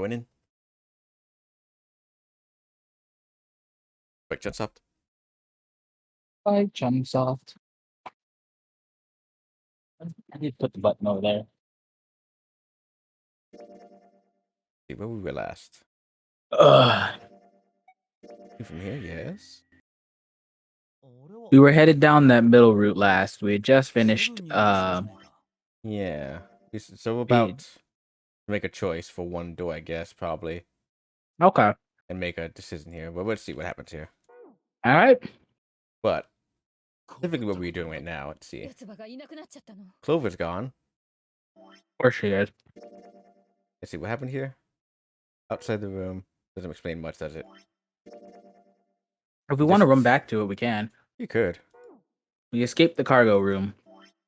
Going in. Quick, soft. Hi, Chum Soft. I need to put the button over there. See where we were last. Ugh. From here, yes. We were headed down that middle route last. We had just finished. Yeah. So we're about to make a choice for one door, I guess, probably. Okay. And make a decision here. But let's see what happens here. All right. But specifically what we're doing right now, let's see. Clover's gone. Where she is. Let's see what happened here. Outside the room. Doesn't explain much, does it? If we want to run back to it, we can. You could. We escaped the cargo room,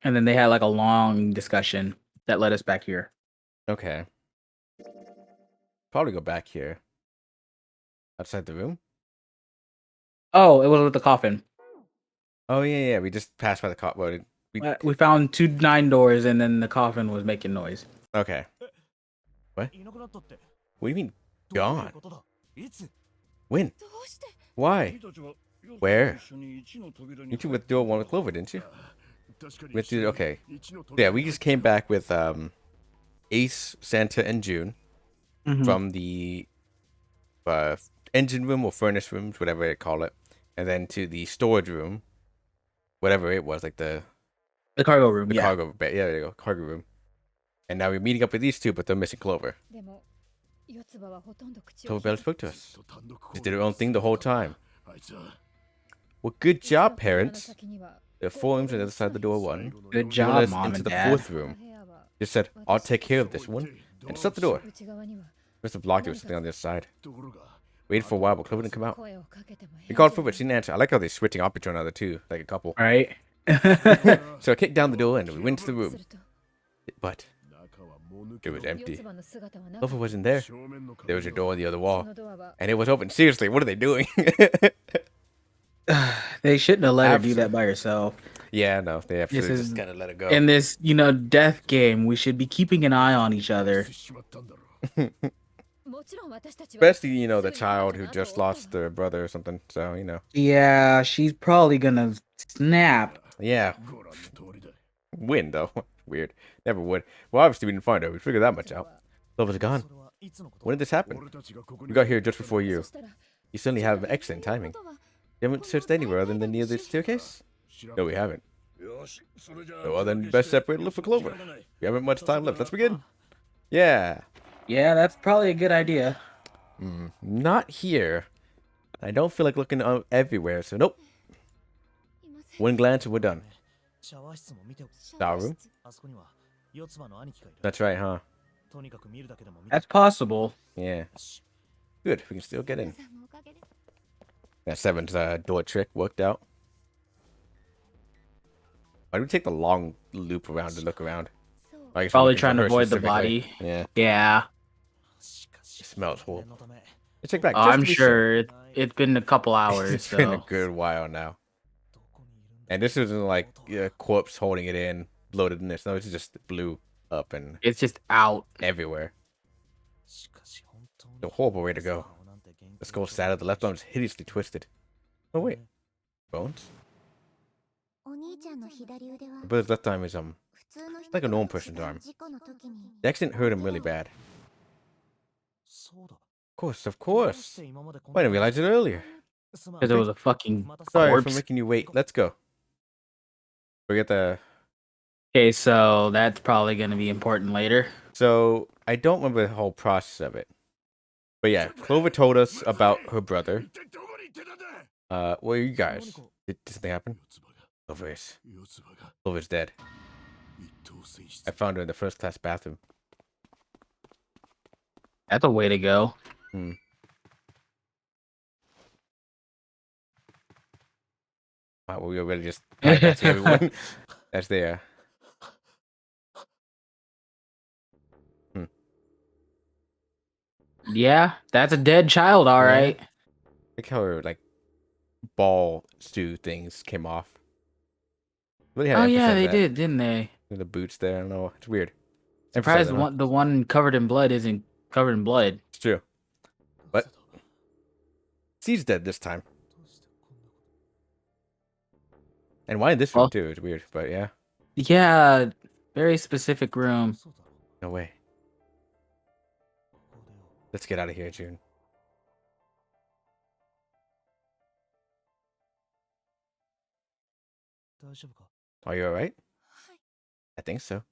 and then they had like a long discussion that led us back here. Okay. Probably go back here. Outside the room? Oh, it was with the coffin. Oh, yeah. We just passed by the coffin. We found 2 9 doors, and then the coffin was making noise. Okay. What? What do you mean, gone? When? Why? Where? You two withdrew one with Clover, didn't you? Okay. Yeah, we just came back with Ace, Santa, and June from the engine room or furnace rooms, whatever they call it, and then to the storage room, whatever it was, like the cargo room. Cargo, yeah, there you go, cargo room. And now we're meeting up with these two, but they're missing Clover. Clover barely spoke to us. They did their own thing the whole time. Well, good job, parents. There are 4 rooms on the other side of the door. One. Good job, Mom into and the Dad. 4th room. Just said, "I'll take care of this one," and shut the door. Must have blocked it with something on the other side. Waited for a while, but Clover didn't come out. We called for it, but she didn't answer. I like how they're switching off each other too, like a couple. Right. So I kicked down the door and we went to the room, but it was empty. Clover wasn't there. There was a door on the other wall, and it was open. Seriously, what are they doing? They shouldn't have let her do that by herself. Yeah, no, they absolutely just gotta let it go. In this, death game, we should be keeping an eye on each other. Especially, the child who just lost their brother or something. So, Yeah, she's probably gonna snap. Yeah. Win, though. Weird. Never would. Well, obviously, we didn't find her. We figured that much out. Clover's gone. When did this happen? We got here just before you. You certainly have excellent timing. You haven't searched anywhere other than near the staircase? No, we haven't. Well, then best separate and look for Clover. We haven't much time left. Let's begin. Yeah. Yeah, that's probably a good idea. Not here. I don't feel like looking everywhere, so nope. One glance and we're done. Shower room? That's right, huh? That's possible. Yeah. Good, we can still get in. That 7's door trick worked out. Why do we take the long loop around to look around? Probably trying to avoid the body. Yeah. Yeah. It smells horrible. Let's check back. I'm sure it's been a couple hours. It's been a good while now. And this isn't like a corpse holding it in, loaded in this. No, it's just blew up and it's just out everywhere. It's a horrible way to go. The skull shattered, the left arm is hideously twisted. Oh wait, bones. The brother's left arm is like a normal person's arm. The accident hurt him really bad. Of course. Why didn't I realize it earlier? Because it was a fucking Sorry corpse. for making you wait. Let's go. Forget the... Okay, so that's probably going to be important later. So, I don't remember the whole process of it. But yeah, Clover told us about her brother. Where are you guys? Did something happen? Clover's dead. I found her in the first-class bathroom. That's a way to go. Wow, we were really just that's everyone. That's there. Yeah, that's a dead child, all right. Look how her ball stew things came off. Really had yeah, they did, didn't they? The boots there. I don't know. It's weird. Surprised the one covered in blood isn't covered in blood. It's true. But C's dead this time. And why in this room, too? It's weird, but yeah. Yeah, very specific room. No way. Let's get out of here, June. Are you alright? I think so.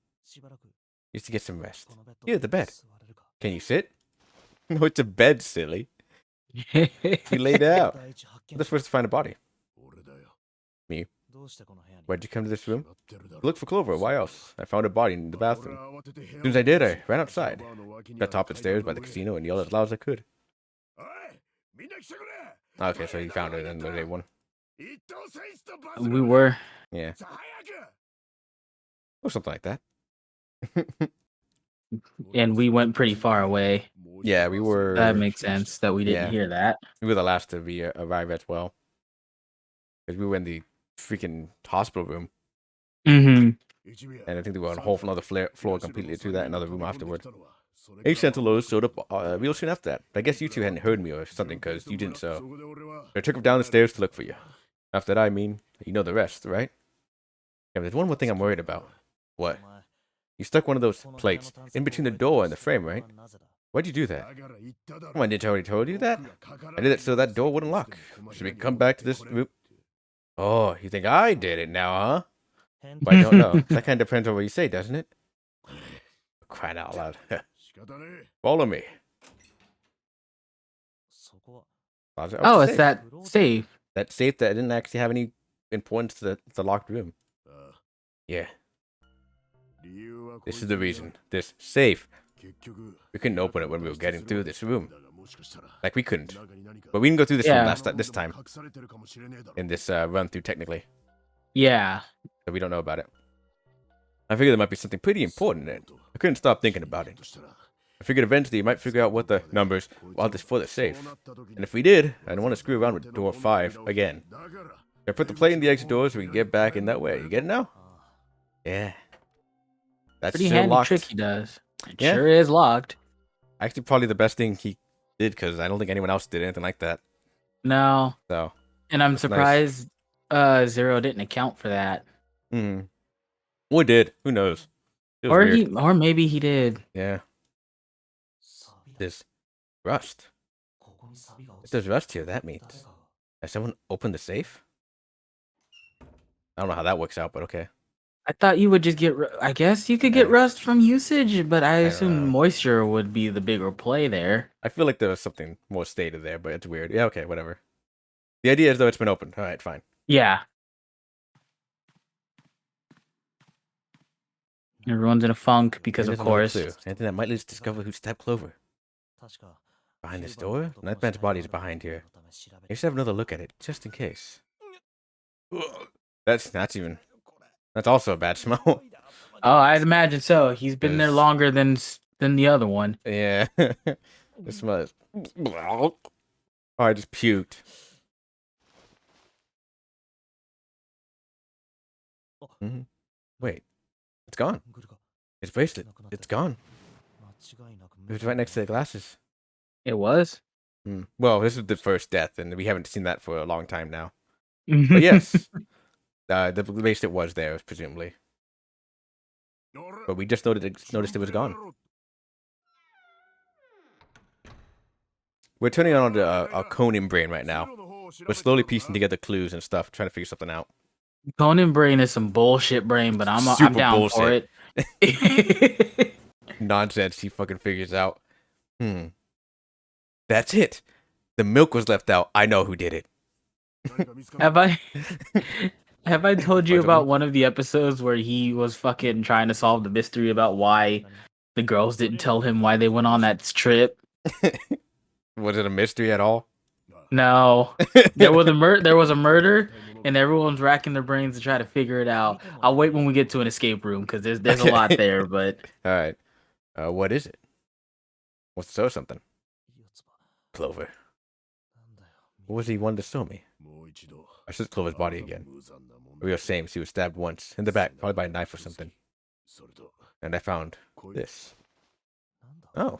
Used to get some rest. Here, the bed. Can you sit? No, it's a bed, silly. You lay down. We're supposed to find a body. Me. Why'd you come to this room? Look for Clover. Why else? I found a body in the bathroom. As soon as I did, I ran outside. Got top of the stairs by the casino and yelled as loud as I could. Okay, so you found it and they won. We were. Yeah. Or something like that. And we went pretty far away. Yeah, we were. That makes sense that we didn't hear that. We were the last to be arrive as well. Because we were in the freaking hospital room. Mm-hmm. And I think they were on a whole another floor completely to that another room afterwards. H Sentinels showed up real soon after that. I guess you two hadn't heard me or something because you didn't, so I took him down the stairs to look for you. After that, I mean, you know the rest, right? Yeah, but there's one more thing I'm worried about. What? You stuck one of those plates in between the door and the frame, right? Why'd you do that? Come on, didn't I already told you that? I did it so that door wouldn't lock. Should we come back to this room? Oh, you think I did it now, huh? But I don't know. That kind of depends on what you say, doesn't it? Crying out loud. Follow me. Oh, it's that safe. That safe that didn't actually have any importance to the locked room. Yeah. This is the reason. This safe. We couldn't open it when we were getting through this room. Like, we couldn't. But we didn't go through this room this time. In this run through, technically. Yeah. So we don't know about it. I figured there might be something pretty important in it. I couldn't stop thinking about it. I figured eventually you might figure out what the numbers are for the safe. And if we did, I don't want to screw around with door 5 again. I put the plate in the exit door so we can get back in that way. You get it now? Yeah. That's pretty handy locked. trick he does. It sure is locked. Actually, probably the best thing he did because I don't think anyone else did anything like that. No. So. And I'm surprised Zero didn't account for that. Hmm. Or did. Who knows? Or maybe he did. Yeah. This rust. If there's rust here, that means has someone opened the safe? I don't know how that works out, but okay. I thought you would just get. I guess you could get rust from usage, but I assume moisture would be the bigger play there. I feel like there was something more stated there, but it's weird. Yeah, okay, whatever. The idea is though it's been opened. All right, fine. Yeah. Everyone's in a funk because, of course. Anything that might lead us to discover who stabbed Clover. Behind this door? Nightman's body is behind here. You should have another look at it, just in case. That's also a bad smell. Oh, I'd imagine so. He's been there longer than the other one. Yeah. The smell is... Oh, I just puked. Mm-hmm. Wait. It's gone. His bracelet. It's gone. It was right next to the glasses. It was? Well, this is the first death, and we haven't seen that for a long time now. But yes, the bracelet was there, presumably. But we just noticed it was gone. We're turning on our Conan brain right now. We're slowly piecing together clues and stuff, trying to figure something out. Conan brain is some bullshit brain, but I'm down bullshit. For it. Nonsense he fucking figures out. That's it. The milk was left out. I know who did it. Have I told you about one of the episodes where he was fucking trying to solve the mystery about why the girls didn't tell him why they went on that trip? Was it a mystery at all? No. There was a murder, and everyone's racking their brains to try to figure it out. I'll wait when we get to an escape room because there's a lot there. But all right, what is it? What's to show something? Clover. What was he wanting to show me? I searched Clover's body again. We were saying she was stabbed once in the back, probably by a knife or something. And I found this. Oh.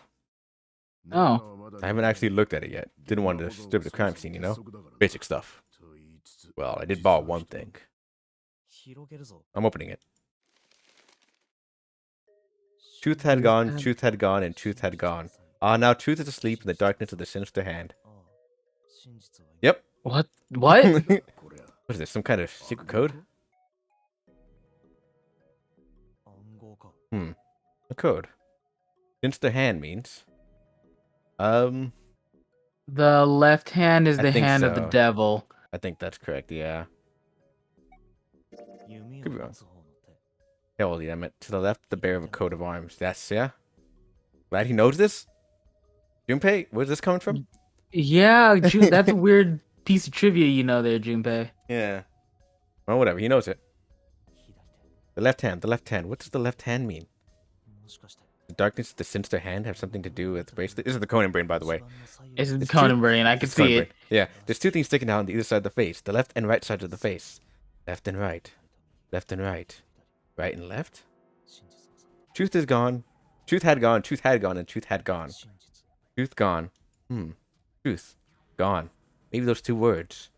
Oh. I haven't actually looked at it yet. Didn't want to disturb the crime scene, you know? Basic stuff. Well, I did borrow one thing. I'm opening it. Truth had gone, and truth had gone. Ah, now truth is asleep in the darkness of the sinister hand. Yep. What? What is this? Some kind of secret code? A code. Sinister hand means... The left hand is the hand of the devil. I think that's correct, yeah. Could be wrong. Hell, I meant to the left, the bearer of a coat of arms. That's, yeah? Glad he knows this? Junpei, where's this coming from? Yeah, that's a weird piece of trivia you know there, Junpei. Yeah. Well, whatever, he knows it. The left hand. What does the left hand mean? The darkness of the sinister hand have something to do with the bracelet? This is the Conan brain, by the way. It's the Conan brain, I can see it. Yeah, there's two things sticking out on the either side of the face. The left and right sides of the face. Left and right. Left and right. Right and left. Truth is gone. Truth had gone, and truth had gone. Truth gone. Truth. Gone. Maybe those two words.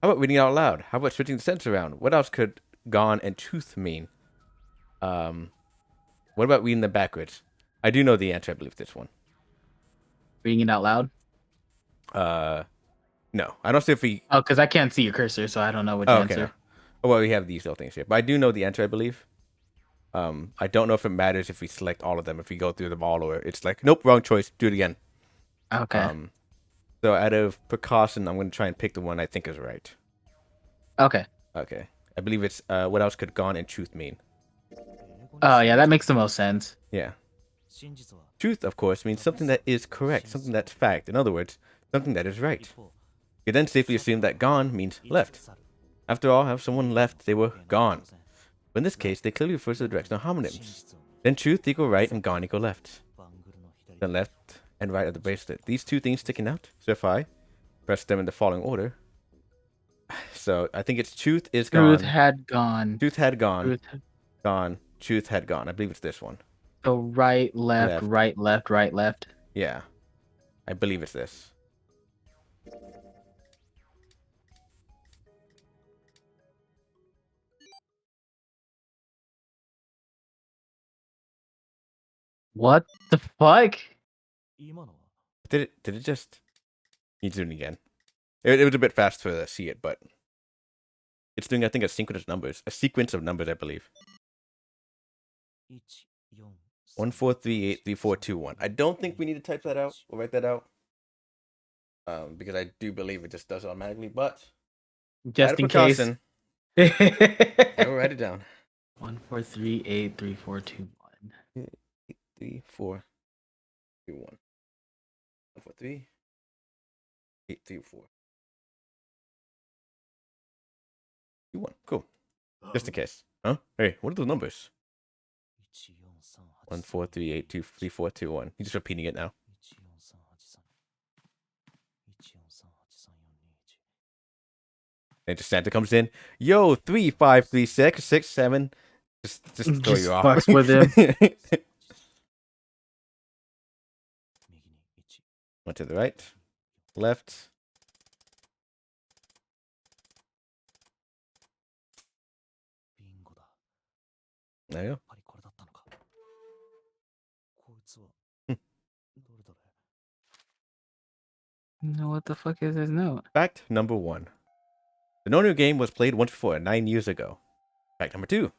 How about reading it out loud? How about switching the sentence around? What else could gone and truth mean? What about reading them backwards? I do know the answer, I believe, this one. Reading it out loud? No. I don't see if we... Oh, because I can't see your cursor, so I don't know which answer. Okay. Oh, well, we have these little things here. But I do know the answer, I believe. I don't know if it matters if we select all of them, if we go through them all, or it's like, nope, wrong choice, do it again. Okay. So out of precaution, I'm going to try and pick the one I think is right. Okay. Okay. I believe it's, what else could gone and truth mean? Oh, yeah, that makes the most sense. Yeah. Truth, of course, means something that is correct, something that's fact. In other words, something that is right. You then safely assume that gone means left. After all, if someone left, they were gone. But in this case, they clearly refer to the direction of homonyms. Then truth equal right and gone equal left. Then left and right of the bracelet. These two things sticking out. So if I press them in the following order. So I think it's truth is gone. Truth had gone. Truth had gone. Gone. Truth had gone. I believe it's this one. So right, left, right, left, right, left. Yeah. I believe it's this. What the fuck? Did it just... Need to do it again. It was a bit fast to see it, but... It's doing, I think, a sequence of numbers, I believe. 1438342 I don't think we need to type that out or write that out. Because I do believe it just does it automatically, but... Just in case. I will write it down. 1438342 3421. 143 834 21. Cool. Just in case. Huh? Hey, what are those numbers? 143823421. He's just repeating it now. And just Santa comes in. Yo, 353667. Just throw you off. Fucks with him. One to the right, left. There you go. No, what the fuck is this note? Fact number 1. The no-new game was played once before, 9 years ago. Fact number 2.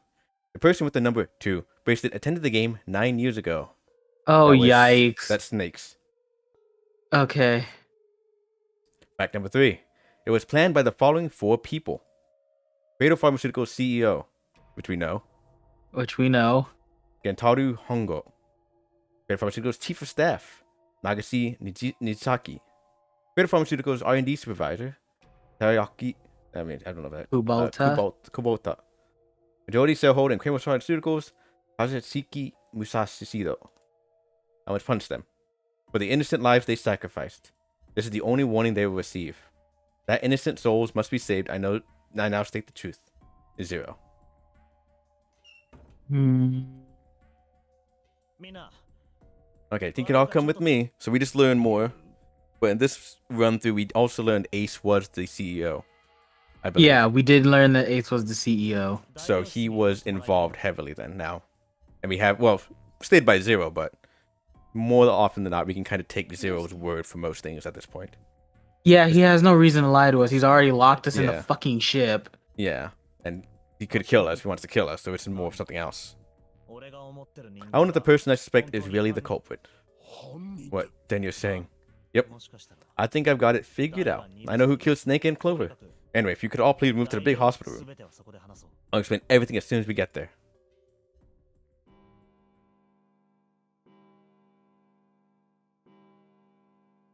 The person with the number 2 bracelet attended the game 9 years ago. Oh, yikes. That's Snakes. Okay. Fact number 3. It was planned by the following 4 people. Creative Pharmaceuticals CEO, which we know. Gentaro Hongo. Creative Pharmaceuticals Chief of Staff, Nagase Nizaki. Creative Pharmaceuticals R&D Supervisor, Tayaki... I don't know that. Kubota. Majority shareholder in Creative Pharmaceuticals, Hazushiki Musashido. I must punish them for the innocent lives they sacrificed. This is the only warning they will receive. That innocent souls must be saved. I now state the truth. Is 0. Okay, I think it all come with me. So we just learned more. But in this run through, we also learned Ace was the CEO, I believe. Yeah, we did learn that Ace was the CEO. So he was involved heavily then now. And we have, well, stayed by Zero, but more often than not, we can kind of take Zero's word for most things at this point. Yeah, he has no reason to lie to us. He's already locked us in the fucking ship. Yeah, and he could kill us if he wants to kill us, so it's more of something else. I wonder if the person I suspect is really the culprit. What, then you're saying? Yep. I think I've got it figured out. I know who killed Snake and Clover. Anyway, if you could all please move to the big hospital room. I'll explain everything as soon as we get there.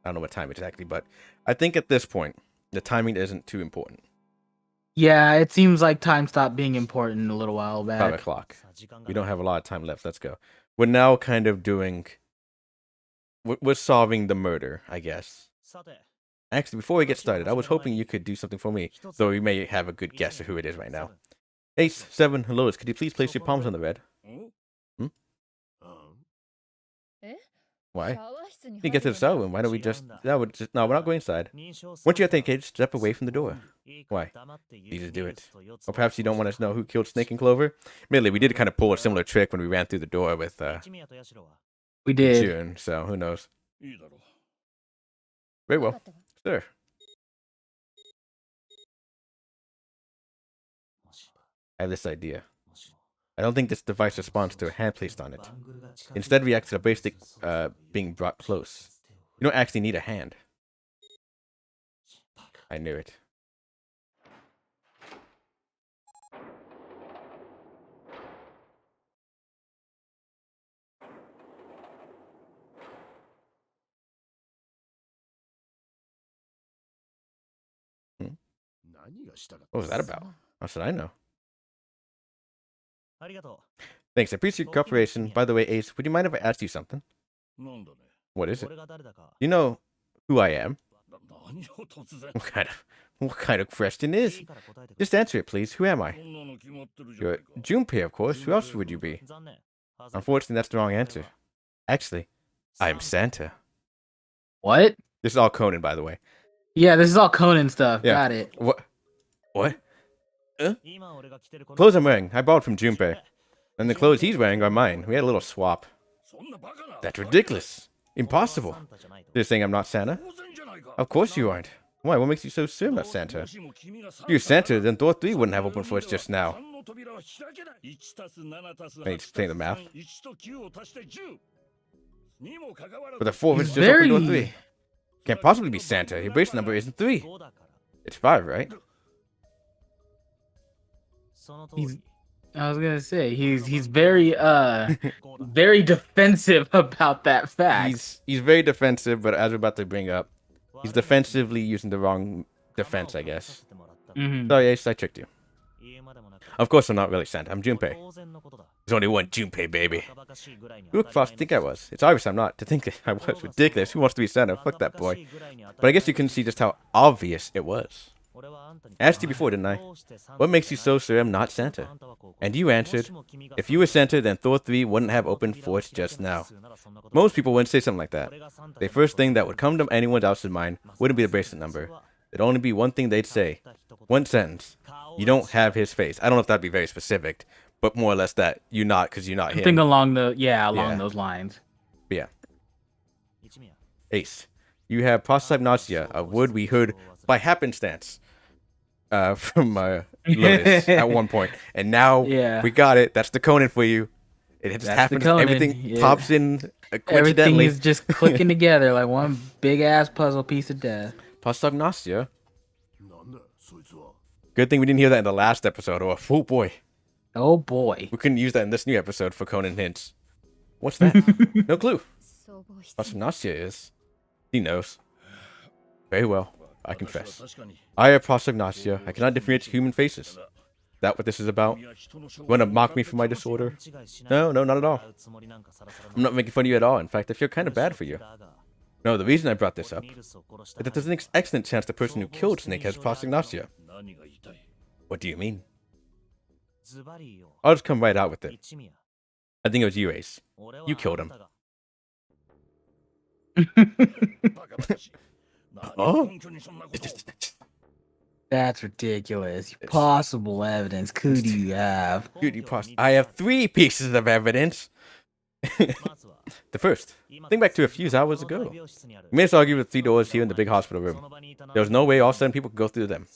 I don't know what time exactly, but I think at this point, the timing isn't too important. Yeah, it seems like time stopped being important a little while back. 5 o'clock. We don't have a lot of time left. Let's go. We're now kind of doing... We're solving the murder, I guess. Actually, before we get started, I was hoping you could do something for me, though we may have a good guess of who it is right now. Ace, 7, hello, could you please place your palms on the bed? Hmm? Why? You get to the cell room. Why don't we just... No, we're not going inside. Once you're thinking, step away from the door. Why? You just do it. Or perhaps you don't want us to know who killed Snake and Clover? Admittedly, we did kind of pull a similar trick when we ran through the door with we did. June, so who knows? Very well. Sure. I have this idea. I don't think this device responds to a hand placed on it. Instead, reacts to a basic being brought close. You don't actually need a hand. I knew it. What was that about? How should I know? Thanks, I appreciate your cooperation. By the way, Ace, would you mind if I asked you something? What is it? You know who I am? What kind of question is? Just answer it, please. Who am I? You're Junpei, of course. Who else would you be? Unfortunately, that's the wrong answer. Actually, I'm Santa. What? This is all Conan, by the way. Yeah, this is all Conan stuff. Yeah. Got it. What? Clothes I'm wearing, I borrowed from Junpei. And the clothes he's wearing are mine. We had a little swap. That's ridiculous. Impossible. You're saying I'm not Santa? Of course you aren't. Why? What makes you so sure about Santa? If you're Santa, then door 3 wouldn't have opened for us just now. I need to play the math. But the 4 is just open door 3. Can't possibly be Santa. Your base number isn't 3. It's 5, right? I was gonna say he's very very defensive about that fact. He's very defensive, but as we're about to bring up, he's defensively using the wrong defense, I guess. Sorry, Ace, I tricked you. Of course, I'm not really Santa. I'm Junpei. There's only one Junpei, baby. Who the fuck think I was? It's obvious I'm not. To think that I was ridiculous. Who wants to be Santa? Fuck that boy. But I guess you couldn't see just how obvious it was. I asked you before, didn't I? What makes you so sure I'm not Santa? And you answered, if you were Santa, then Thor 3 wouldn't have opened for us just now. Most people wouldn't say something like that. The first thing that would come to anyone else's mind wouldn't be the bracelet number. It'd only be one thing they'd say. One sentence. You don't have his face. I don't know if that'd be very specific, but more or less that you're not because you're not him. I think along those lines. But yeah. Ace, you have prosopagnosia, a word we heard by happenstance from Lotus at one point, and now we got it. That's the Conan for you. It just happens. Everything pops in coincidentally. Everything is just clicking together like one big ass puzzle piece of death. Prosopagnosia. Good thing we didn't hear that in the last episode. Oh boy. Oh boy. We couldn't use that in this new episode for Conan hints. What's that? No clue. Prosopagnosia is. He knows. Very well. I confess. I have prosopagnosia. I cannot differentiate human faces. Is that what this is about? You want to mock me for my disorder? No, not at all. I'm not making fun of you at all. In fact, I feel kind of bad for you. No, the reason I brought this up is that there's an excellent chance the person who killed Snake has prosopagnosia. What do you mean? I'll just come right out with it. I think it was you, Ace. You killed him. Oh? That's ridiculous. Possible evidence. Who do you have? I have 3 pieces of evidence. The first, think back to a few hours ago. We made us argue with 3 doors here in the big hospital room. There was no way all 7 people could go through them.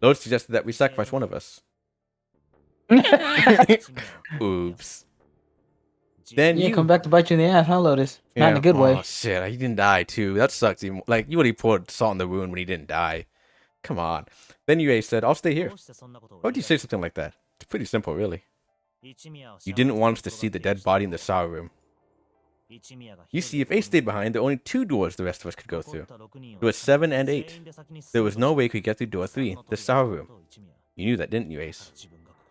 Those suggested that we sacrifice one of us. Oops. Then you come back to bite you in the ass, huh, Lotus? Not in a good way. Oh shit, he didn't die too. That sucks. Like, you already poured salt in the wound when he didn't die. Come on. Then Yue said, I'll stay here. Why would you say something like that? It's pretty simple, really. You didn't want us to see the dead body in the sour room. You see, if 8 stayed behind, there were only 2 doors the rest of us could go through. There was 7 and 8. There was no way we could get through door 3, the sour room. You knew that, didn't you, Ace?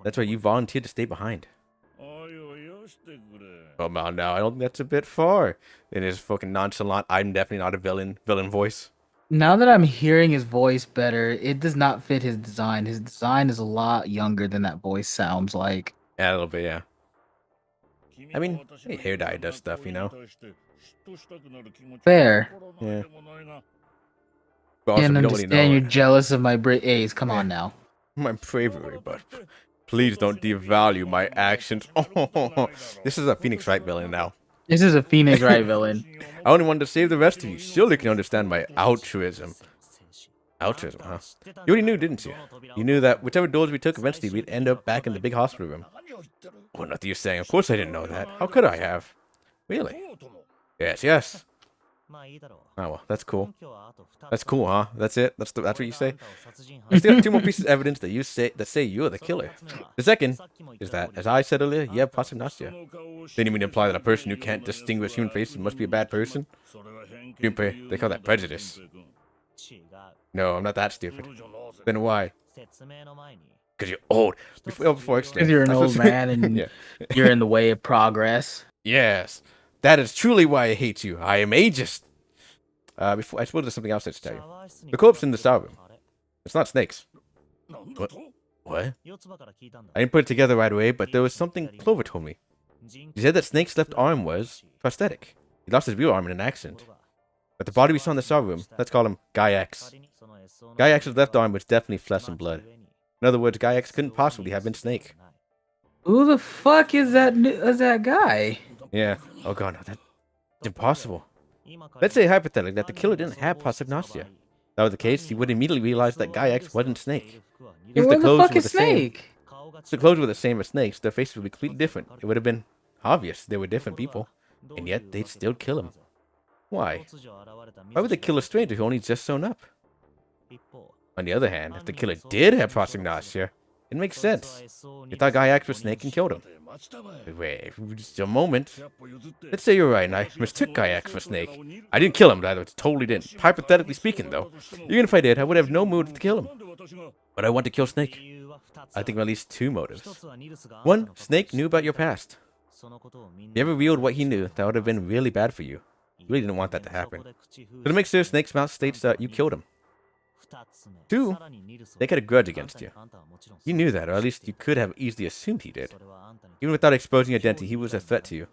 That's why you volunteered to stay behind. Come on now, I don't think that's a bit far. In his fucking nonchalant, I'm definitely not a villain voice. Now that I'm hearing his voice better, it does not fit his design. His design is a lot younger than that voice sounds like. Yeah, a little bit, yeah. I mean, hey, hair dye does stuff, you know? Fair. Yeah. But also, and understand you're jealous of my A's. Come on now. My bravery, but please don't devalue my actions. Oh, this is a Phoenix Wright villain now. This is a Phoenix Wright villain. I only wanted to save the rest of you. Surely you can understand my altruism. Altruism, huh? You already knew, didn't you? You knew that whichever doors we took, eventually we'd end up back in the big hospital room. Well, nothing you're saying. Of course I didn't know that. How could I have? Really? Yes. Oh, well, that's cool. That's cool, huh? That's it? That's what you say? I still have 2 more pieces of evidence that say you're the killer. The second is that, as I said earlier, you have pasignasia. Then you mean to imply that a person who can't distinguish human faces must be a bad person? Junpei, they call that prejudice. No, I'm not that stupid. Then why? Because you're old. Before because you're an old man and yeah. You're in the way of progress. Yes. That is truly why I hate you. I am ageist. Before I suppose there's something else I should tell you. The corpse in the sour room. It's not snakes. What? I didn't put it together right away, but there was something Clover told me. She said that Snake's left arm was prosthetic. He lost his real arm in an accident. But the body we saw in the sour room, let's call him Guy X. Guy X's left arm was definitely flesh and blood. In other words, Guy X couldn't possibly have been Snake. Who the fuck is that guy? Yeah. Oh god, no, that's impossible. Let's say hypothetically that the killer didn't have pasignasia. If that was the case, he would immediately realize that Guy X wasn't Snake. If the clothes were the Snake? If the clothes were the same as Snake's, their faces would be completely different. It would have been obvious they were different people. And yet, they'd still kill him. Why? Why would they kill a stranger who only just shown up? On the other hand, if the killer did have pasignasia, it makes sense. You thought Guy X was Snake and killed him. Wait, just a moment. Let's say you're right and I mistook Guy X for Snake. I didn't kill him, I totally didn't. Hypothetically speaking, though, even if I did, I would have no motive to kill him. But I want to kill Snake. I think of at least 2 motives. 1, Snake knew about your past. If you ever revealed what he knew, that would have been really bad for you. You really didn't want that to happen. So to make sure, Snake's mouth states that you killed him. 2, they had a grudge against you. You knew that, or at least you could have easily assumed he did. Even without exposing your identity, he was a threat to you.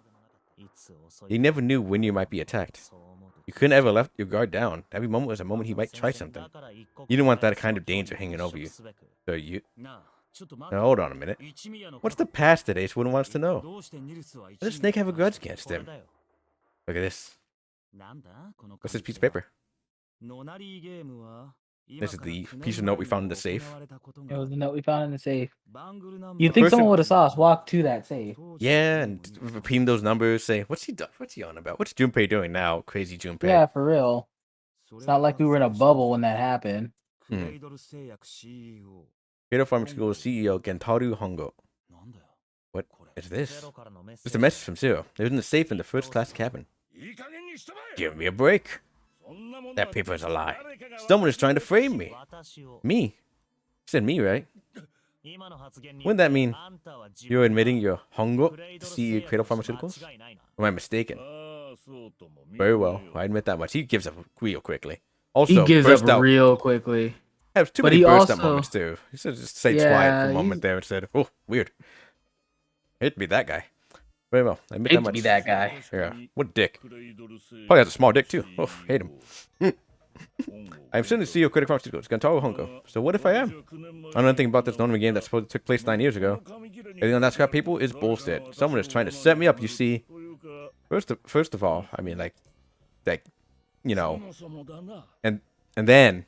You never knew when you might be attacked. You couldn't ever left your guard down. Every moment was a moment he might try something. You didn't want that kind of danger hanging over you. So you... Now, hold on a minute. What's the past that Ace wouldn't want us to know? Why does Snake have a grudge against him? Look at this. What's this piece of paper? This is the piece of note we found in the safe. It was the note we found in the safe. You think someone would have saw us walk to that safe? Yeah, and repeating those numbers, say, what's he on about? What's Junpei doing now? Crazy Junpei. Yeah, for real. It's not like we were in a bubble when that happened. Cradle Pharmaceutical CEO Gentaru Hongo. What is this? It's a message from Zero. It was in the safe in the first class cabin. Give me a break. That paper is a lie. Someone is trying to frame me. Me? You said me, right? Wouldn't that mean you're admitting you're Hongo to see Cradle Pharmaceuticals? Or am I mistaken? Very well, I admit that much. He gives up real quickly. Also, he gives up real quickly. Has too many burst out moments too. He should just stay quiet for a moment there instead. Oh, weird. I hate to be that guy. Very well. I admit Hate that to much. be that guy. Yeah. What dick. Probably has a small dick too. Oh, hate him. I'm soon the CEO of Critical Pharmaceuticals, Gantaro Hongo. So what if I am? I know nothing about this Noname game that supposedly took place 9 years ago. Everything on that scrap people is bullshit. Someone is trying to set me up, you see. First of all, I mean, like, you know, and then,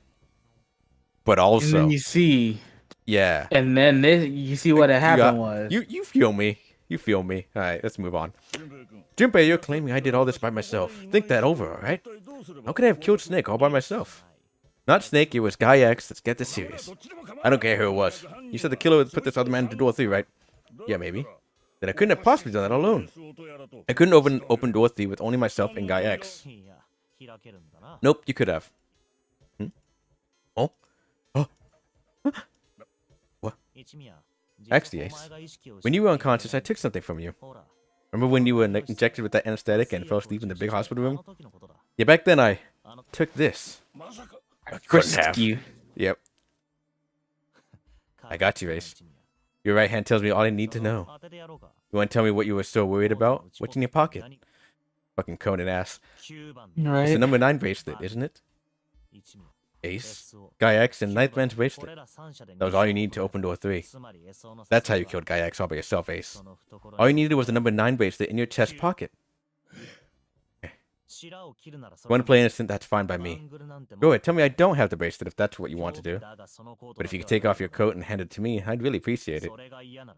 but also, And then you see, yeah. and then you see what had happened was. You feel me. You feel me. All right, let's move on. Junpei, you're claiming I did all this by myself. Think that over, all right? How could I have killed Snake all by myself? Not Snake, it was Guy X. Let's get this serious. I don't care who it was. You said the killer would put this other man into door 3, right? Yeah, maybe. Then I couldn't have possibly done that alone. I couldn't open door 3 with only myself and Guy X. Nope, you could have. Oh? Oh? What? Actually, Ace, when you were unconscious, I took something from you. Remember when you were injected with that anesthetic and fell asleep in the big hospital room? Yeah, back then I took this. I frisked you. Yep. I got you, Ace. Your right hand tells me all I need to know. You want to tell me what you were so worried about? What's in your pocket? Fucking Conan ass. Right. It's the number 9 bracelet, isn't it? Ace, Guy X, and Ninth Man's bracelet. That was all you need to open door 3. That's how you killed Guy X all by yourself, Ace. All you needed was the number 9 bracelet in your chest pocket. If you want to play innocent, that's fine by me. Go ahead, tell me I don't have the bracelet if that's what you want to do. But if you could take off your coat and hand it to me, I'd really appreciate it.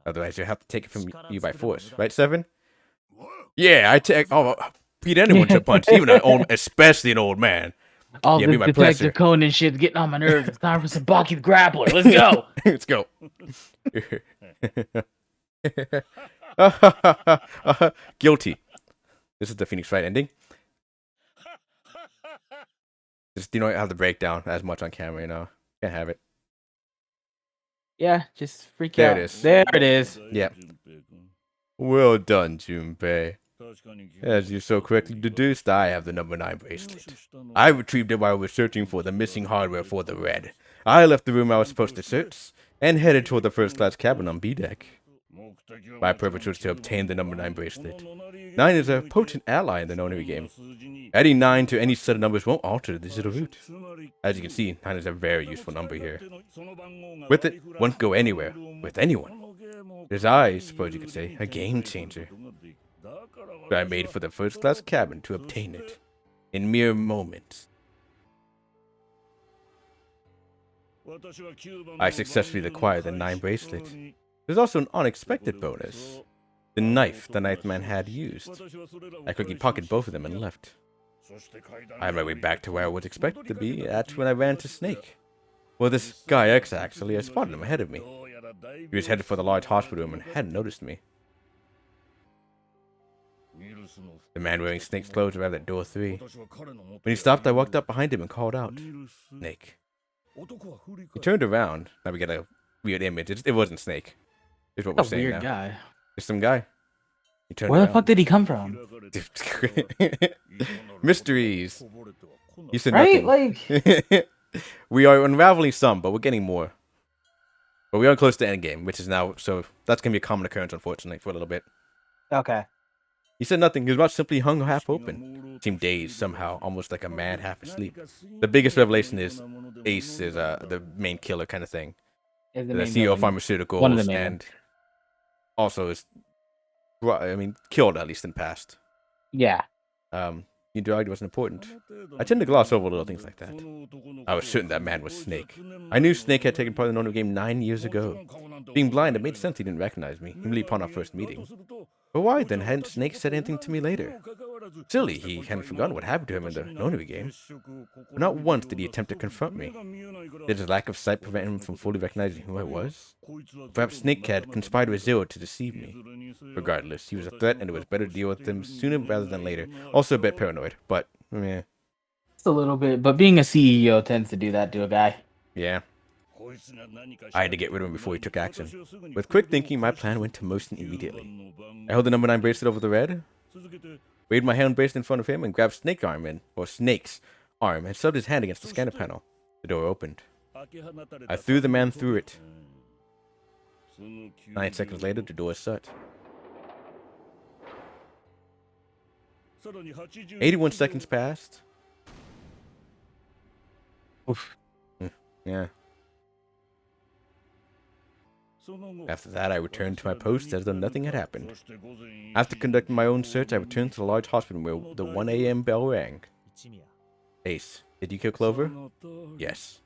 Otherwise, you'll have to take it from you by force. Right, Seven? Yeah, I take... Oh, beat anyone to a punch, even especially an old man. All this Detective Conan shit's getting on my nerves. It's time for some Baki the Grappler. Let's go. Let's go. Guilty. This is the Phoenix Wright ending. Just, you don't have the breakdown as much on camera, you know. Can't have it. Yeah, just freak there out. It is. There it is. Yep. Well done, Junpei. As you so correctly deduced, I have the number 9 bracelet. I retrieved it while we were searching for the missing hardware for the Red. I left the room I was supposed to search and headed toward the first-class cabin on B deck. My purpose was to obtain the number 9 bracelet. 9 is a potent ally in the Nonary game. Adding 9 to any set of numbers won't alter the digital route. As you can see, 9 is a very useful number here. With it, one can go anywhere, with anyone. It is, I suppose you could say, a game changer. But I made for the first-class cabin to obtain it. In mere moments. I successfully acquired the 9 bracelet. There's also an unexpected bonus. The knife the Ninth Man had used. I quickly pocketed both of them and left. I made my way back to where I was expected to be at when I ran to Snake. Well, this Guy X actually, I spotted him ahead of me. He was headed for the large hospital room and hadn't noticed me. The man wearing Snake's clothes arrived at door 3. When he stopped, I walked up behind him and called out, Snake. He turned around. Now we get a weird image. It wasn't Snake. Is what we're saying weird now. Guy. It's some guy. He turned Where around. the fuck did he come from? Mysteries. You said right? nothing. Like we are unraveling some, but we're getting more. But we are close to endgame, which is now, so that's gonna be a common occurrence, unfortunately, for a little bit. okay. He said nothing. His mouth simply hung half open. Seemed dazed somehow, almost like a man half asleep. The biggest revelation is Ace is the main killer kind of thing. Is The CEO of pharmaceuticals, one of the and also is, I mean, killed at least in the past. Yeah. He drugged wasn't important. I tend to gloss over little things like that. I was certain that man was Snake. I knew Snake had taken part in the Nono game 9 years ago. Being blind, it made sense he didn't recognize me, immediately upon our first meeting. But why then hadn't Snake said anything to me later? Silly, he hadn't forgotten what happened to him in the Nonary game. But not once did he attempt to confront me. Did his lack of sight prevent him from fully recognizing who I was? Perhaps Snake had conspired with Zero to deceive me. Regardless, he was a threat and it was better to deal with him sooner rather than later. Also a bit paranoid, but, yeah. Just a little bit, but being a CEO tends to do that to a guy. Yeah. I had to get rid of him before he took action. With quick thinking, my plan went to motion immediately. I held the number 9 bracelet over the Red, waved my hand bracelet in front of him, and grabbed Snake's arm and subbed his hand against the scanner panel. The door opened. I threw the man through it. 9 seconds later, the door is shut. 81 seconds passed. Oof. Yeah. After that, I returned to my post as though nothing had happened. After conducting my own search, I returned to the large hospital where the 1 a.m. bell rang. Ace, did you kill Clover? Yes.